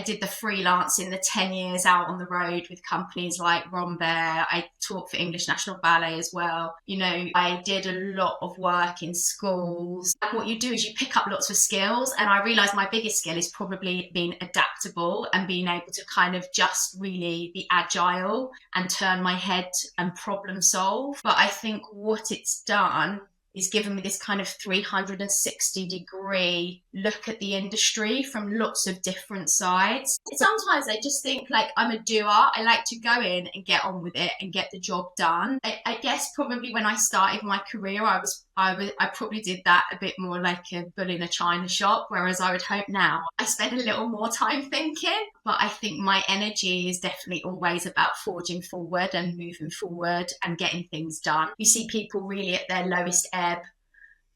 did the freelancing, the 10 years out on the road with companies like Rombear. I taught for English National Ballet as well. You know, I did a lot of work in schools. And what you do is you pick up lots of skills. And I realized my biggest skill is probably being adaptable and being able to kind of just really be agile and turn my head and problem solve. But I think what it's done is given me this kind of 360-degree look at the industry from lots of different sides. Sometimes I just think like I'm a doer. I like to go in and get on with it and get the job done. I guess probably when I started my career, I probably did that a bit more like a bull in a china shop, whereas I would hope now I spend a little more time thinking. But I think my energy is definitely always about forging forward and moving forward and getting things done. You see people really at their lowest ebb,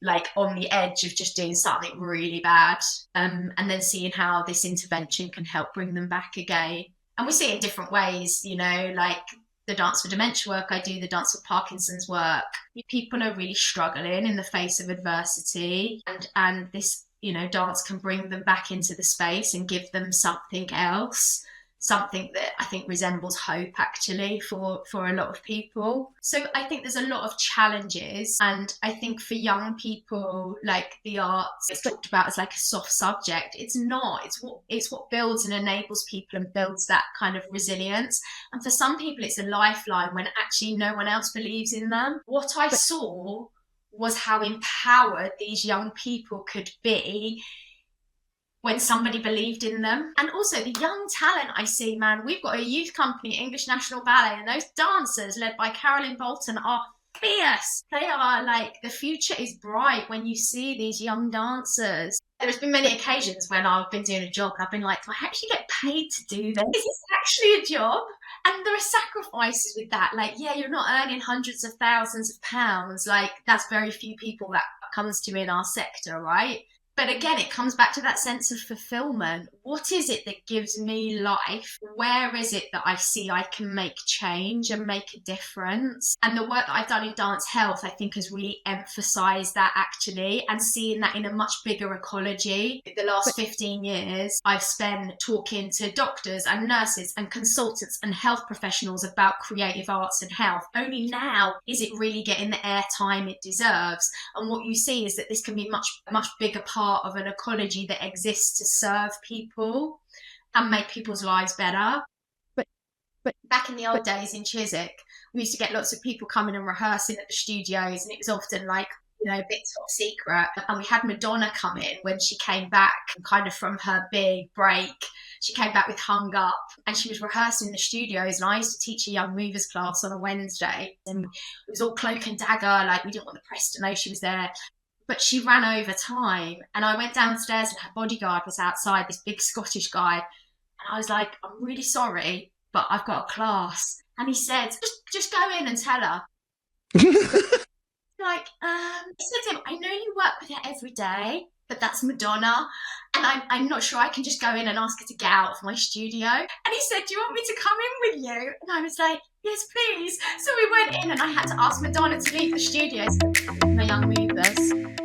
like on the edge of just doing something really bad, and then seeing how this intervention can help bring them back again. And we see it in different ways, you know, like the Dance for Dementia work I do, the Dance for Parkinson's work. People are really struggling in the face of adversity, and this, you know, dance can bring them back into the space and give them something else, something that I think resembles hope actually for a lot of people. So I think there's a lot of challenges, and I think for young people, like the arts, it's talked about as like a soft subject. It's not. It's what builds and enables people and builds that kind of resilience. And for some people it's a lifeline when actually no one else believes in them. What I saw was how empowered these young people could be when somebody believed in them. And also the young talent I see, man, we've got a youth company, English National Ballet, and those dancers led by Carolyn Bolton are fierce. They are like, the future is bright when you see these young dancers. There's been many occasions when I've been doing a job and I've been like, do I actually get paid to do this? Is this actually a job? And there are sacrifices with that. Like, yeah, you're not earning hundreds of thousands of pounds. Like, that's very few people that comes to in our sector, right? But again, it comes back to that sense of fulfillment. What is it that gives me life? Where is it that I see I can make change and make a difference? And the work that I've done in dance health, I think, has really emphasised that actually, and seeing that in a much bigger ecology. The last 15 years, I've spent talking to doctors and nurses and consultants and health professionals about creative arts and health. Only now is it really getting the airtime it deserves. And what you see is that this can be much bigger part of an ecology that exists to serve people and make people's lives better. But back in the old days in Chiswick, we used to get lots of people coming and rehearsing at the studios, and it was often like, you know, a bit top secret. And we had Madonna come in when she came back kind of from her big break. She came back with Hung Up, and she was rehearsing in the studios, and I used to teach a young movers class on a Wednesday, and it was all cloak and dagger, like we didn't want the press to know she was there. But she ran over time, and I went downstairs and her bodyguard was outside, this big Scottish guy. And I was like, I'm really sorry, but I've got a class. And he said, just go in and tell her. Like, I said to him, I know you work with her every day, but that's Madonna. And I'm not sure I can just go in and ask her to get out of my studio. And he said, do you want me to come in with you? And I was like, yes, please. So we went in, and I had to ask Madonna to leave the studio. My young movers.